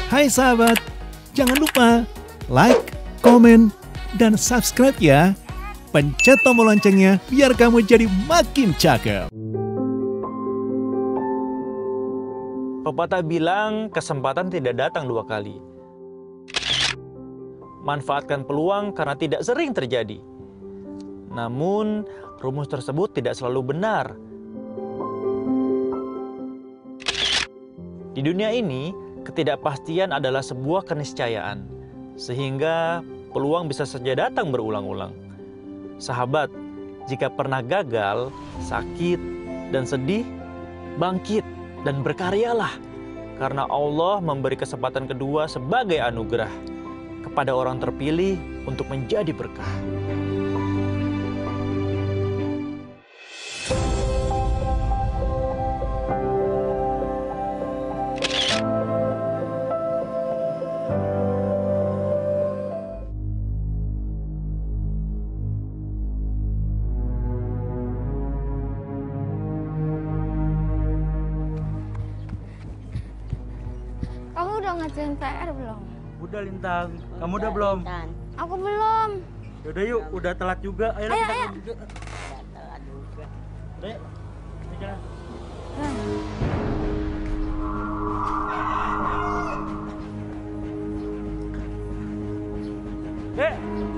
Hai sahabat, jangan lupa like, komen, dan subscribe ya. Pencet tombol loncengnya biar kamu jadi makin cakep. Pepatah bilang kesempatan tidak datang dua kali. Manfaatkan peluang karena tidak sering terjadi. Namun, rumus tersebut tidak selalu benar. Di dunia ini, ketidakpastian adalah sebuah keniscayaan, sehingga peluang bisa saja datang berulang-ulang. Sahabat, jika pernah gagal, sakit, dan sedih, bangkit dan berkaryalah. Karena Allah memberi kesempatan kedua sebagai anugerah kepada orang terpilih untuk menjadi berkah. Kamu udah ngerjain PR belum? Udah Lintang, kamu udah belum? Aku belum. Yaudah yuk, udah telat juga. Ayo, Ayo, kita ayo. juga. Telat juga. Udah yuk, ini jalan.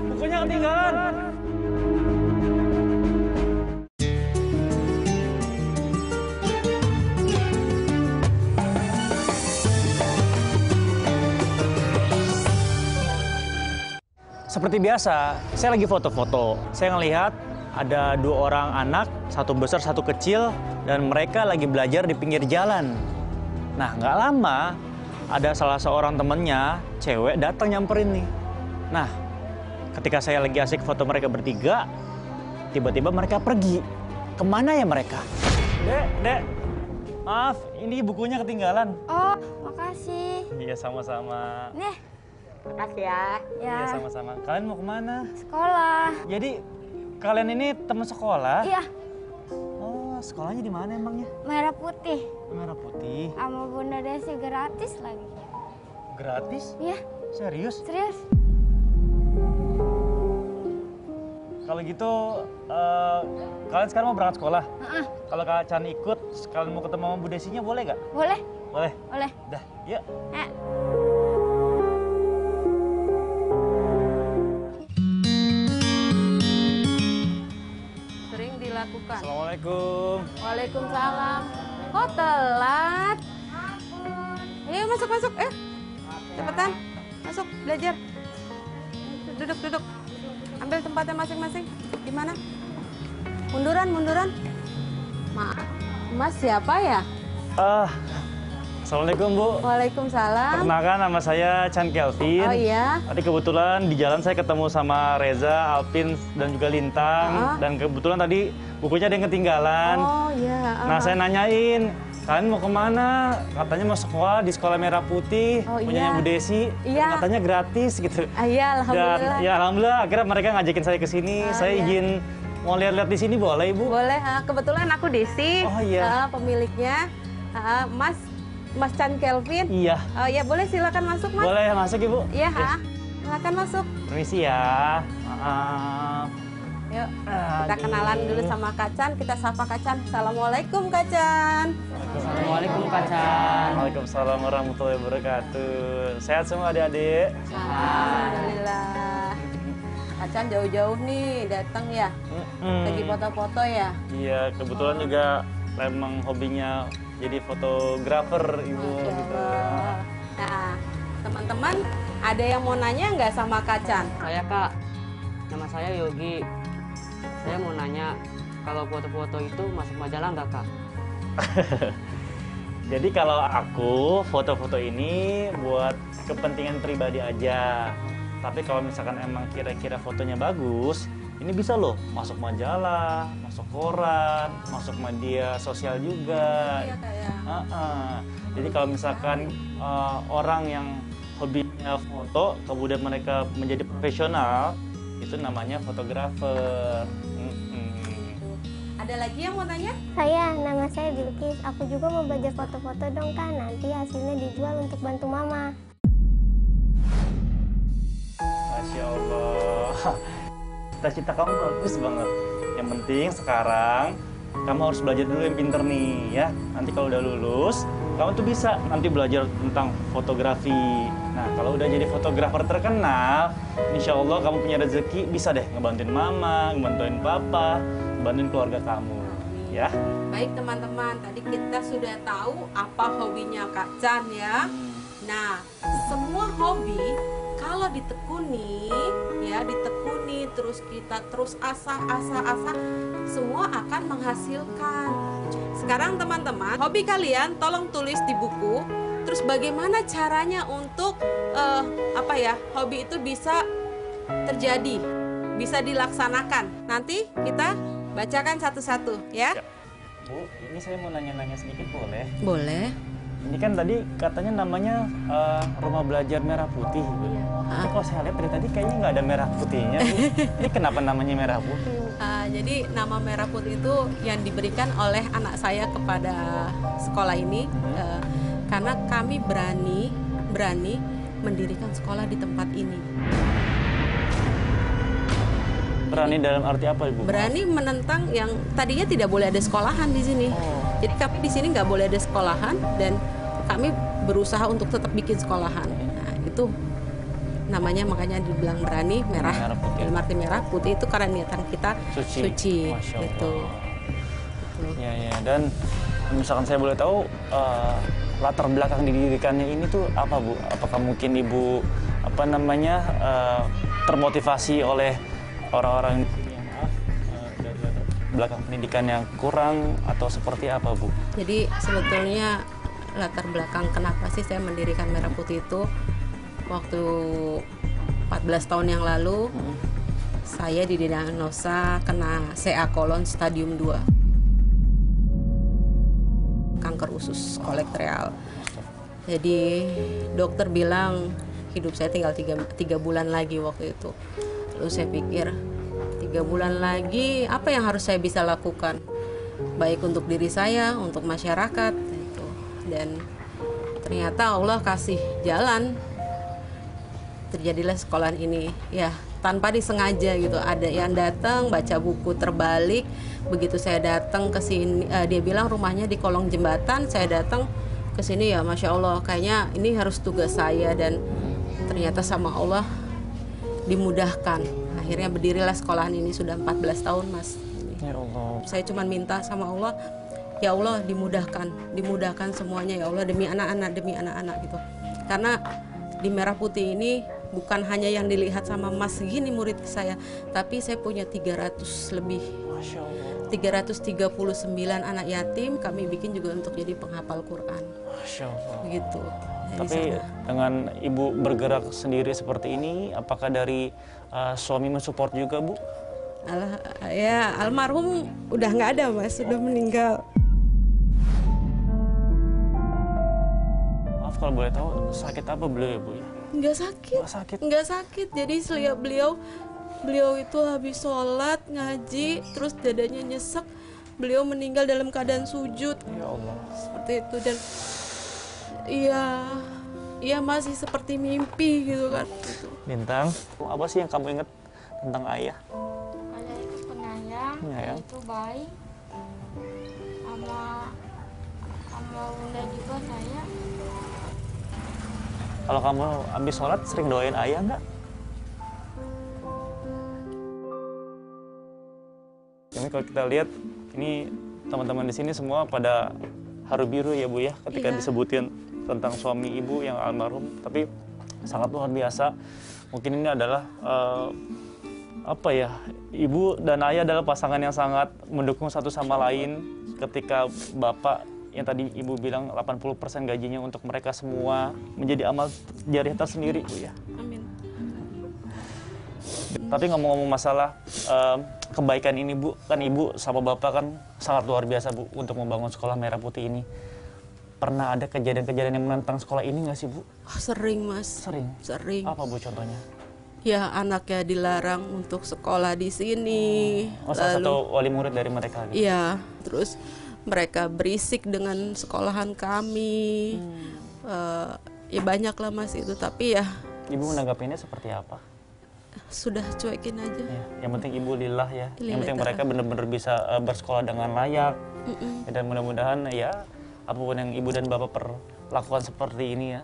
Bukunya ketinggalan. Seperti biasa, saya lagi foto-foto. Saya ngelihat ada dua orang anak, satu besar, satu kecil, dan mereka lagi belajar di pinggir jalan. Nah, nggak lama, ada salah seorang temennya, cewek, datang nyamperin nih. Nah, ketika saya lagi asik foto mereka bertiga, tiba-tiba mereka pergi. Kemana ya mereka? Dek, maaf, ini bukunya ketinggalan. Oh, makasih. Iya, sama-sama. Nih, Makasih ya. Iya, sama-sama. Kalian mau kemana? sekolah. Jadi, kalian ini teman sekolah? Iya, Oh, sekolahnya di mana emangnya? merah putih. Merah Putih. Sama Bunda Desi gratis lagi. Gratis? Iya, Serius? serius. Kalau gitu, kalian sekarang mau berangkat sekolah? Heeh. Kalau Kak Chan ikut, kalian mau ketemu sama Bu Desinya boleh nggak? Boleh? Boleh. Boleh. Dah, yuk. Eh, Sering dilakukan. Assalamualaikum. Waalaikumsalam. Kok telat? Ayo masuk. Cepetan. Masuk, belajar. Duduk. Ambil tempatnya masing-masing. Gimana? Munduran. Maaf. Mas siapa ya? Assalamualaikum Bu. Waalaikumsalam. Perkenalkan, nama saya Chan Kelvin. Oh iya. Tadi kebetulan di jalan saya ketemu sama Reza, Alpin, dan juga Lintang. Dan kebetulan tadi bukunya ada yang ketinggalan. Oh iya. Nah, saya nanyain, kalian mau kemana? Katanya mau sekolah di Sekolah Merah Putih, Oh, punyanya iya. Bu Desi. Iya. Katanya gratis gitu. Iya, alhamdulillah. Dan ya alhamdulillah akhirnya mereka ngajakin saya ke sini. Saya iya. izin mau lihat-lihat di sini boleh, Ibu? Boleh. Kebetulan aku Desi. Oh, iya. Pemiliknya. Mas Chan Kelvin. Iya. Oh ya, boleh silakan masuk, Mas. Boleh masuk, Ibu? Iya, silakan masuk. Permisi ya. Maaf. Yuk, kita Aduh. kenalan dulu sama Kacan. Kita sapa Kacan. Assalamualaikum, Kacan. Assalamualaikum Kak Chan. Waalaikumsalam warahmatullahi wabarakatuh. Sehat semua adik-adik? Alhamdulillah. Kacan jauh-jauh nih datang ya. Lagi foto-foto ya. Iya, kebetulan juga memang hobinya jadi fotografer, Ibu. Masya Gitu. Allah. Nah, teman-teman, ada yang mau nanya nggak sama Kacan? Saya Kak, nama saya Yogi. Saya mau nanya, kalau foto-foto itu masuk majalah nggak Kak? Jadi kalau aku foto-foto ini buat kepentingan pribadi aja. Tapi kalau misalkan emang kira-kira fotonya bagus, ini bisa loh masuk majalah, masuk koran, masuk media sosial juga. Iya, Kak, ya. Jadi kalau misalkan orang yang hobinya foto, kemudian mereka menjadi profesional, itu namanya fotografer. Ada lagi yang mau tanya? Nama saya Bilkis. Aku juga mau belajar foto-foto dong kan. Nanti hasilnya dijual untuk bantu mama. Masya Allah. Cita-cita kamu bagus banget. Yang penting sekarang kamu harus belajar dulu yang pinter nih ya. Nanti kalau udah lulus, kamu tuh bisa nanti belajar tentang fotografi. Nah, kalau udah jadi fotografer terkenal, insya Allah kamu punya rezeki, bisa deh ngebantuin mama, ngebantuin papa, ngebantuin keluarga kamu. Ya. Baik teman-teman, tadi kita sudah tahu apa hobinya Kak Chan ya. Nah, semua hobi kalau ditekuni, ya ditekuni, terus kita terus asah, semua akan menghasilkan. Sekarang teman-teman, hobi kalian tolong tulis di buku. Terus bagaimana caranya untuk hobi itu bisa terjadi, bisa dilaksanakan. Nanti kita bacakan satu-satu ya. Bu, ini saya mau nanya-nanya sedikit boleh? Boleh. Ini kan tadi katanya namanya Rumah Belajar Merah Putih, Bu. Tapi kalau saya lihat dari tadi kayaknya nggak ada merah putihnya, Bu. Ini kenapa namanya Merah Putih? Jadi nama Merah Putih itu yang diberikan oleh anak saya kepada sekolah ini karena kami berani mendirikan sekolah di tempat ini. Berani dalam arti apa, Ibu? Berani menentang yang tadinya tidak boleh ada sekolahan di sini. Jadi kami di sini nggak boleh ada sekolahan dan kami berusaha untuk tetap bikin sekolahan. Nah, itu namanya makanya dibilang berani merah. Dalam arti merah, putih itu karena niatan kita suci. Masya Allah. Gitu. Ya. Dan misalkan saya boleh tahu latar belakang didirikannya ini tuh apa, Bu? Apakah mungkin Ibu termotivasi oleh orang-orang yang dari latar belakang pendidikan yang kurang atau seperti apa, Bu? Jadi sebetulnya latar belakang kenapa sih saya mendirikan Merah Putih itu waktu 14 tahun yang lalu saya didiagnosa kena CA kolon stadium 2, kanker usus kolekteral. Jadi dokter bilang hidup saya tinggal 3 bulan lagi waktu itu. Lalu saya pikir 3 bulan lagi apa yang harus saya bisa lakukan, baik untuk diri saya, untuk masyarakat gitu. Dan ternyata Allah kasih jalan, terjadilah sekolahan ini ya tanpa disengaja gitu. Ada yang datang baca buku terbalik, begitu saya datang ke sini dia bilang rumahnya di kolong jembatan, saya datang ke sini ya Masya Allah kayaknya ini harus tugas saya, dan ternyata sama Allah dimudahkan. Akhirnya berdirilah sekolahan ini sudah 14 tahun, Mas. Ya Allah. Saya cuma minta sama Allah, ya Allah dimudahkan semuanya ya Allah demi anak-anak gitu. Karena di Merah Putih ini bukan hanya yang dilihat sama Mas gini murid saya, tapi saya punya 300 lebih. Masya Allah. 339 anak yatim kami bikin juga untuk jadi penghafal Quran. Masya Allah. Begitu. Tapi dengan Ibu bergerak sendiri seperti ini, apakah dari suami mensupport juga, Bu? Ya almarhum udah nggak ada, Mas, sudah meninggal. Maaf kalau boleh tahu sakit apa beliau ya, Bu? Nggak sakit. Jadi selihat beliau itu habis sholat ngaji, terus dadanya nyesek, beliau meninggal dalam keadaan sujud. Ya Allah. Seperti itu, dan iya masih seperti mimpi gitu kan. Gitu. Bintang, apa sih yang kamu ingat tentang ayah? Ayah itu penyayang, ayah itu baik, sama bunda juga saya. Kalau kamu habis sholat sering doain ayah nggak? Ini kalau kita lihat, ini teman-teman di sini semua pada haru biru ya, Bu ya, ketika disebutin tentang suami Ibu yang almarhum, tapi sangat luar biasa. Mungkin ini adalah Ibu dan ayah adalah pasangan yang sangat mendukung satu sama lain. Ketika Bapak yang tadi Ibu bilang 80% gajinya untuk mereka semua menjadi amal jariah tersendiri, Bu ya. Amin. Tapi ngomong-ngomong masalah kebaikan ini, Bu, kan Ibu sama Bapak kan sangat luar biasa, Bu, untuk membangun sekolah Merah Putih ini. Pernah ada kejadian-kejadian yang menentang sekolah ini nggak sih, Bu? Sering, Mas. Sering. Apa, Bu, contohnya? Ya anaknya dilarang untuk sekolah di sini. Salah satu wali murid dari mereka gitu? Iya, terus mereka berisik dengan sekolahan kami. Ya banyak lah, Mas, itu. Tapi ya Ibu menanggapinya seperti apa? sudah cuekin aja. Ya, yang penting ibu lillah ya. Lillah Yang penting ta'ala. mereka benar-benar bisa bersekolah dengan layak. Dan mudah-mudahan ya apapun yang ibu dan bapak perlakukan seperti ini ya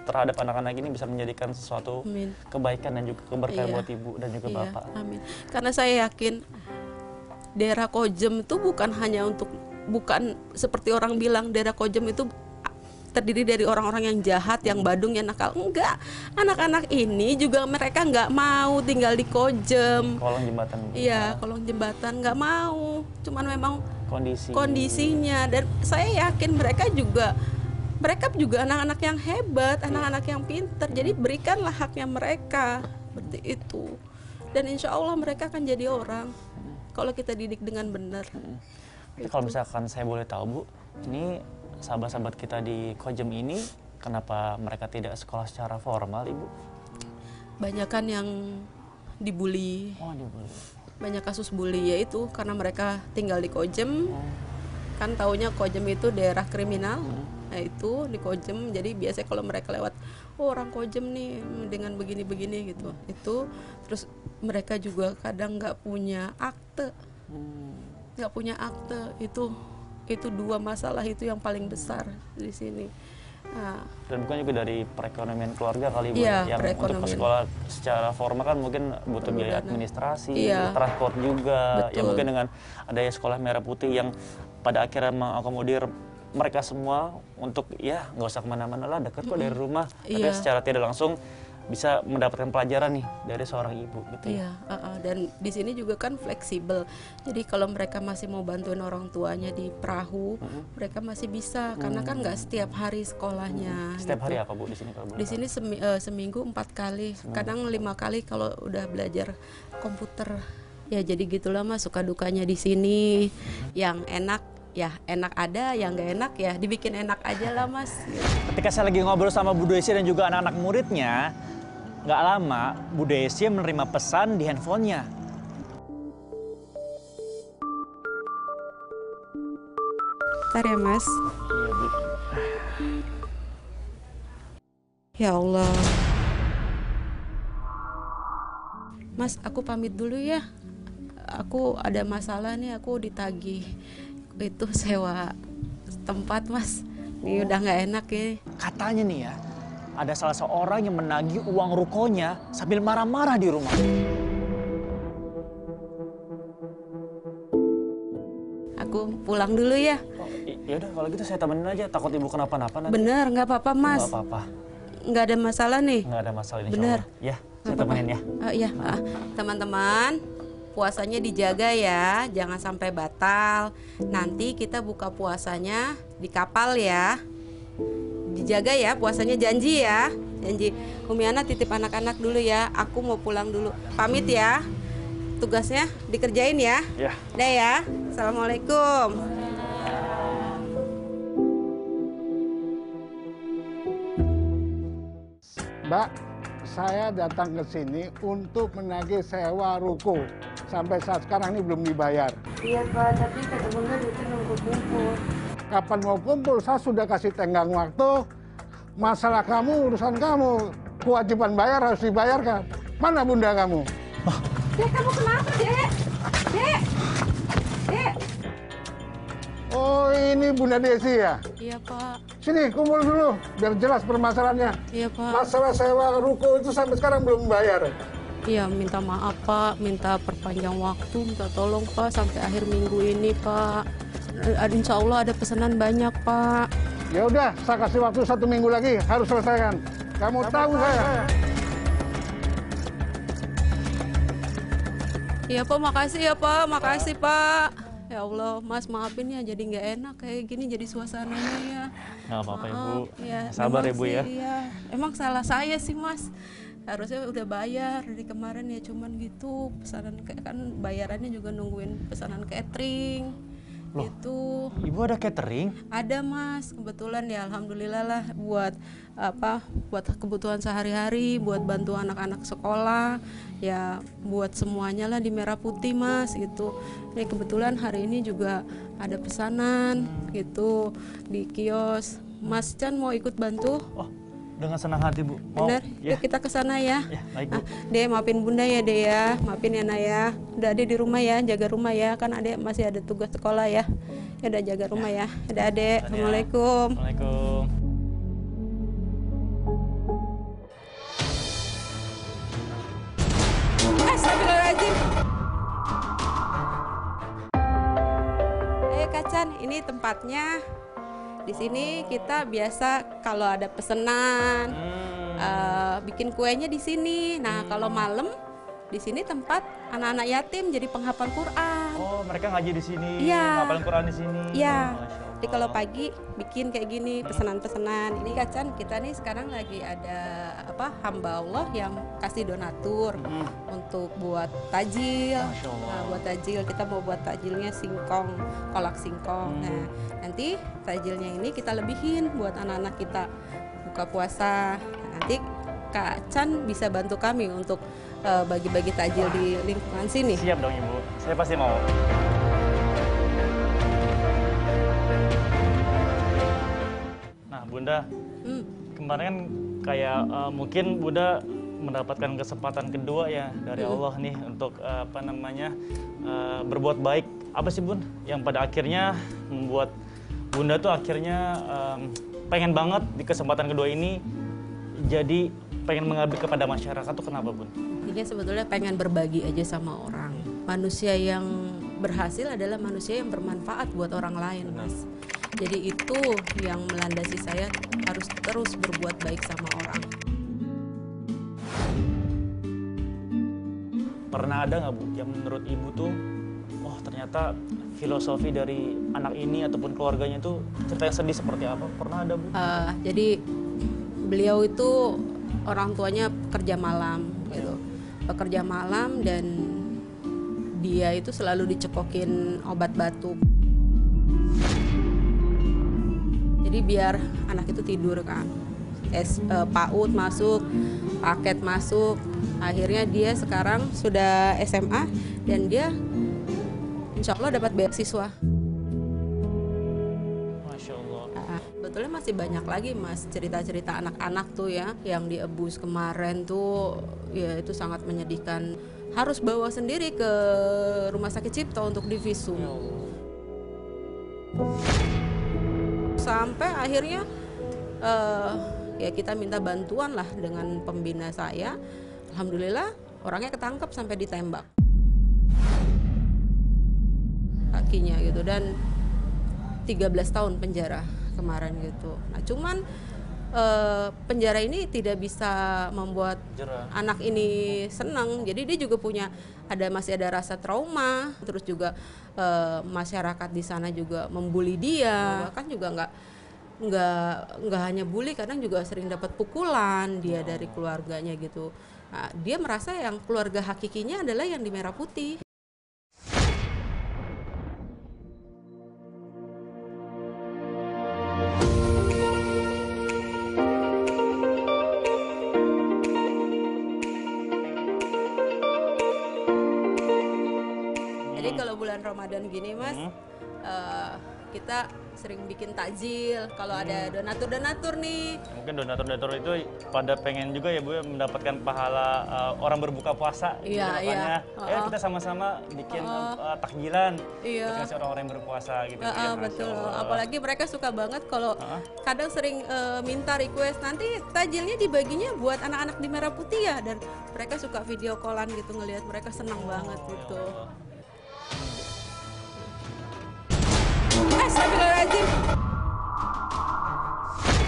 terhadap anak-anak ini bisa menjadikan sesuatu Amin. kebaikan dan juga keberkahan Iya. buat ibu dan juga Iya, bapak. amin. Karena saya yakin daerah Kojem itu bukan seperti orang bilang daerah Kojem itu terdiri dari orang-orang yang jahat, yang badung, yang nakal. Enggak, anak-anak ini juga mereka nggak mau tinggal di Kojem. Kolong jembatan. Iya, kolong jembatan nggak mau. Cuman memang kondisinya, dan saya yakin mereka juga anak-anak yang hebat, anak-anak yang pinter. Jadi berikanlah haknya mereka seperti itu. Dan insya Allah mereka akan jadi orang kalau kita didik dengan benar. Tapi kalau misalkan saya boleh tahu Bu, ini sahabat-sahabat kita di Kojem ini kenapa mereka tidak sekolah secara formal Ibu? Banyakan yang dibully. Oh, dibully. Banyak kasus bully, yaitu karena mereka tinggal di Kojem. Kan taunya Kojem itu daerah kriminal. Nah itu di Kojem, jadi biasanya kalau mereka lewat, oh orang Kojem nih dengan begini-begini gitu. Itu terus mereka juga kadang nggak punya akte, itu dua masalah itu yang paling besar di sini. Nah, Dan bukan juga dari perekonomian keluarga kali Bu, Iya, yang untuk perekonomian. sekolah secara formal kan mungkin butuh Perlu biaya dana. administrasi, Iya. transport juga. Ya Betul. mungkin dengan adanya sekolah merah putih yang pada akhirnya mengakomodir mereka semua untuk ya nggak usah kemana-mana lah, dekat kok dari rumah. Tapi Iya. secara tidak langsung bisa mendapatkan pelajaran nih dari seorang ibu gitu ya. iya, dan di sini juga kan fleksibel. Jadi kalau mereka masih mau bantuin orang tuanya di perahu, mereka masih bisa karena kan nggak setiap hari sekolahnya. Setiap gitu. hari apa Bu di sini kalau boleh Di tahu? sini seminggu 4 kali, kadang 5 kali kalau udah belajar komputer. Ya jadi gitulah Mas, suka dukanya di sini. Yang enak ya enak ada, yang nggak enak ya dibikin enak aja lah Mas. Gitu. Ketika saya lagi ngobrol sama Bu Desi dan juga anak-anak muridnya, nggak lama Bu Desi menerima pesan di handphonenya. Bentar ya Mas. Iya Bu. Ya Allah. Mas, aku pamit dulu ya. Aku ada masalah nih, aku ditagih itu sewa tempat Mas. Ini udah nggak enak ya. Katanya nih ya, ada salah seorang yang menagih uang rukonya sambil marah-marah di rumah. Aku pulang dulu ya. Oh, ya udah kalau gitu saya temenin aja, takut ibu kenapa-napa nanti. Bener, nggak apa-apa Mas. Nggak apa-apa, Nggak ada masalah nih. nggak ada masalah insya Bener. Allah. Ya, saya Nggak temenin ya. apa-apa. Iya, teman-teman, puasanya dijaga ya, jangan sampai batal. Nanti kita buka puasanya di kapal ya. Dijaga ya puasanya, janji ya. Janji. Umiana titip anak-anak dulu ya. Aku mau pulang dulu. Pamit ya. Tugasnya dikerjain ya. Ya. Udah ya. Assalamualaikum. Mbak, saya datang ke sini untuk menagih sewa ruko. Sampai saat sekarang ini belum dibayar. Iya Pak, tapi kata bunda duitnya nunggu kumpul. Kapan mau kumpul? Saya sudah kasih tenggang waktu. Masalah kamu, urusan kamu. Kewajiban bayar harus dibayarkan. Mana bunda kamu? Dek, kamu kenapa, Dek? Dek! Dek! Oh, ini Bunda Desi ya? Iya Pak. Sini, kumpul dulu. Biar jelas permasalahannya. Iya Pak. Masalah sewa ruko itu sampai sekarang belum bayar. Iya, minta maaf Pak, minta perpanjang waktu, minta tolong Pak sampai akhir minggu ini Pak. Insya Allah ada pesanan banyak Pak. Ya udah, saya kasih waktu 1 minggu lagi. Harus selesaikan. Kamu tahu saya. Iya Pak, makasih ya Pak, makasih Pak. Ya Allah, Mas maafin ya, jadi nggak enak kayak gini jadi suasananya ya. Nggak apa-apa Ibu. Maaf, ya, Sabar ya memang Bu ya. sih, iya. Emang salah saya sih Mas. Harusnya udah bayar dari kemarin ya, cuman gitu pesanan kan bayarannya juga nungguin pesanan catering. Loh, Gitu. Ibu ada catering? Ada Mas, kebetulan ya alhamdulillah lah buat buat kebutuhan sehari-hari, buat bantu anak-anak sekolah, ya buat semuanya lah di Merah Putih Mas gitu. Ini kebetulan hari ini juga ada pesanan gitu di kios. Mas Chan mau ikut bantu? Oh, Dengan senang hati, Bu. Mau? Bener? Ya. Yuk kita ke sana ya. Ya, baik, Bu. Dek, maafin Bunda ya, Dek ya. Maafin ya, Nak ya. Udah Adek di rumah ya, jaga rumah ya. Kan Adek masih ada tugas sekolah ya. Ya udah jaga rumah ya. Udah Adek. Assalamualaikum. Assalamualaikum. Astagfirullahaladzim. Kacan, ini tempatnya. Di sini kita biasa kalau ada pesanan, bikin kuenya di sini. Nah, kalau malam di sini tempat anak-anak yatim jadi penghafal Quran. Oh, mereka ngaji di sini, Iya. ngapalin Quran di sini. Iya. Masya Allah. Jadi kalau pagi bikin kayak gini pesanan-pesanan. Ini Kacan, kita nih sekarang lagi ada hamba Allah yang kasih donatur untuk buat tajil. Masya Allah. Nah, buat tajil kita mau buat tajilnya singkong, kolak singkong. Nah, nanti tajilnya ini kita lebihin buat anak-anak kita buka puasa. Nah, nanti Kak Chan bisa bantu kami untuk bagi-bagi tajil di lingkungan sini. Siap dong Ibu, saya pasti mau. Nah Bunda, kemarin kan kayak mungkin Bunda mendapatkan kesempatan kedua ya dari Allah nih untuk berbuat baik. Apa sih Bun yang pada akhirnya membuat Bunda tuh akhirnya pengen banget di kesempatan kedua ini jadi pengen mengabdi kepada masyarakat tuh kenapa Bun? Ini sebetulnya pengen berbagi aja sama orang. Manusia yang berhasil adalah manusia yang bermanfaat buat orang lain, Mas. Jadi itu yang melandasi saya harus terus berbuat baik sama orang. Pernah ada nggak Bu yang menurut Ibu tuh, oh ternyata filosofi dari anak ini ataupun keluarganya itu cerita yang sedih seperti apa? Pernah ada Bu? Jadi beliau itu orang tuanya pekerja malam gitu. Pekerja malam dan dia itu selalu dicekokin obat batuk. Jadi biar anak itu tidur kan. PAUD masuk, paket masuk. Akhirnya dia sekarang sudah SMA dan dia insya Allah dapat beasiswa. Masya Allah. Betulnya masih banyak lagi Mas cerita-cerita anak-anak tuh ya yang diabus kemarin tuh ya itu sangat menyedihkan. Harus bawa sendiri ke Rumah Sakit Cipto untuk divisum. Sampai akhirnya ya kita minta bantuan lah dengan pembina saya. Alhamdulillah orangnya ketangkep sampai ditembak kakinya gitu dan 13 tahun penjara kemarin gitu. Nah cuman penjara ini tidak bisa membuat anak ini senang. Jadi dia juga masih ada rasa trauma. Terus juga masyarakat di sana juga membuli dia. Kan juga nggak hanya bully, kadang juga sering dapat pukulan dia dari keluarganya gitu. Nah, dia merasa yang keluarga hakikinya adalah yang di merah putih. Jadi kalau bulan Ramadan gini Mas, kita sering bikin takjil kalau ada donatur-donatur nih. Mungkin donatur-donatur itu pada pengen juga ya Bu ya mendapatkan pahala orang berbuka puasa. Iya, iya. Ya kita sama-sama bikin takjilan. Iya. Buat ngasih orang-orang yang berpuasa gitu. Betul. Apalagi mereka suka banget kalau kadang sering minta request nanti takjilnya dibaginya buat anak-anak di Merah Putih ya, dan mereka suka video callan gitu ngelihat mereka senang banget gitu. Astagfirullahaladzim.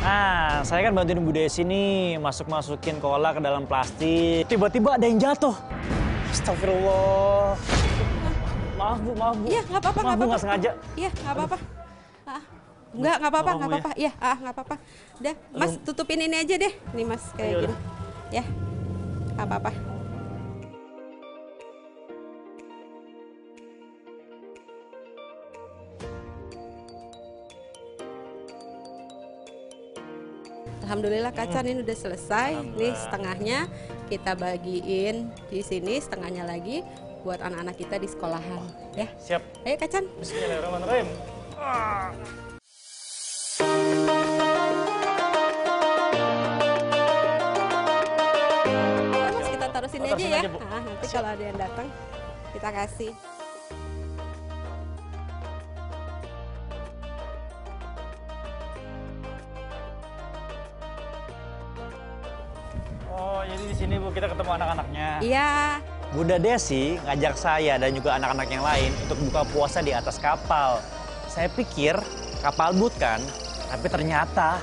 Nah, saya kan bantuin Bu Desi nih masukin kolak ke dalam plastik. Tiba-tiba ada yang jatuh. Astagfirullah. Maaf Bu. Iya, nggak apa-apa. Maaf Bu, nggak sengaja. Iya, nggak apa-apa. Nggak apa-apa. Iya, nggak apa-apa. Udah, Mas tutupin ini aja deh. Nih Mas, kayak gini. Ya, nggak apa-apa. Alhamdulillah Kacan ini udah selesai. Nih setengahnya kita bagiin di sini, setengahnya lagi buat anak-anak kita di sekolahan. Ya. Siap. Ayo Kacan. Bismillahirrahmanirrahim. aja sini ya. aja, Bu. Nah, nanti kalau ada yang datang kita kasih. Oh, jadi di sini Bu kita ketemu anak-anaknya. Iya. Bunda Desi ngajak saya dan juga anak-anak yang lain untuk buka puasa di atas kapal. Saya pikir kapal but kan, tapi ternyata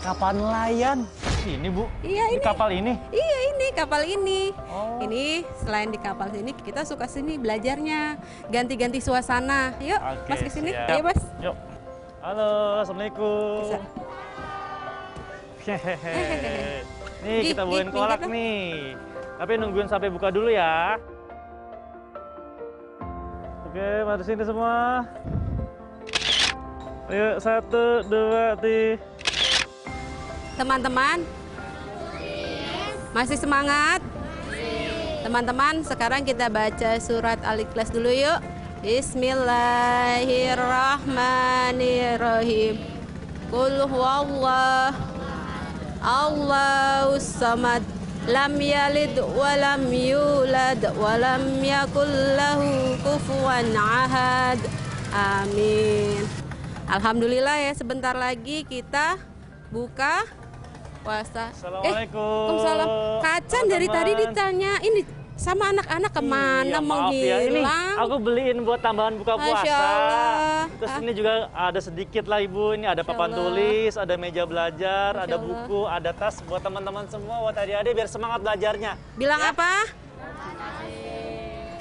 kapal nelayan. Ini Bu, Iya, di ini. kapal ini. Iya, ini kapal ini. Oh. Ini selain di kapal sini kita suka sini belajarnya, ganti-ganti suasana. Yuk, Oke, Mas ke sini. siap. Ayo, Mas. Yuk. Halo, Assalamualaikum. Bisa. Hehehe. Nih Gi, kita Gi, bawain kolak minggir dong. nih. Tapi nungguin sampai buka dulu ya. Oke, mari sini semua. Ayo, 1, 2, 3. Teman-teman, masih semangat? Teman-teman, sekarang kita baca surat Al-Ikhlas dulu yuk. Bismillahirrahmanirrahim. Qul huwallah Allahus samad, lam yalid wa lam yulad wa lam yakul lahu kufuwan ahad. Amin. Alhamdulillah ya, sebentar lagi kita buka puasa. Assalamualaikum. Waalaikumsalam. Kacan dari tadi ditanya ini sama anak-anak kemana Iya, mau maaf ya. Ini hilang. aku beliin buat tambahan buka Masya puasa. Allah. Terus ini juga ada sedikit lah Ibu. Ini ada Masya papan Allah. tulis, ada meja belajar, Masya ada Allah. buku, ada tas buat teman-teman semua, buat adik-adik biar semangat belajarnya. Bilang Ya. apa?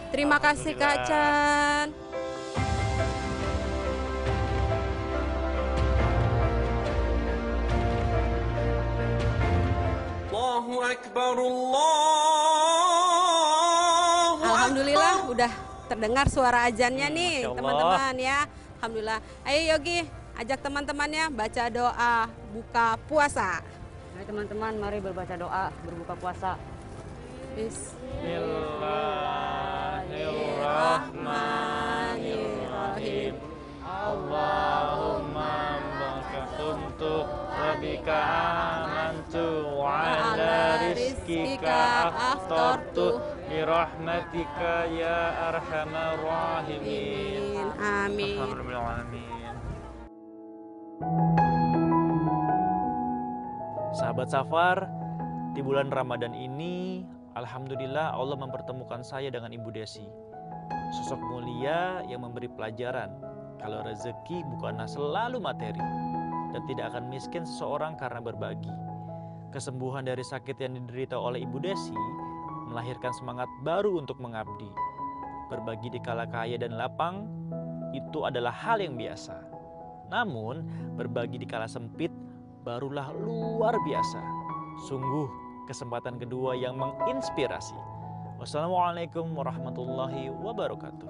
Terima kasih Kak Chan. Allahu Akbar, Allahu Alhamdulillah udah terdengar suara azannya nih Masya Allah. teman-teman ya. Alhamdulillah. Ayo Yogi, ajak teman-temannya baca doa buka puasa. Hai teman-teman, mari berbaca doa berbuka puasa. Bismillahirrahmanirrahim. Allahumma kuntu rabbika amantu wa ala rizkika aftartu bi rahmatika ya arhamar rahimin. Amin. Alhamdulillah. Sahabat Safar, di bulan Ramadan ini alhamdulillah Allah mempertemukan saya dengan Ibu Desi. Sosok mulia yang memberi pelajaran kalau rezeki bukanlah selalu materi dan tidak akan miskin seseorang karena berbagi. Kesembuhan dari sakit yang diderita oleh Ibu Desi melahirkan semangat baru untuk mengabdi. Berbagi di kala kaya dan lapang itu adalah hal yang biasa. Namun berbagi di kala sempit barulah luar biasa. Sungguh kesempatan kedua yang menginspirasi. Wassalamualaikum warahmatullahi wabarakatuh.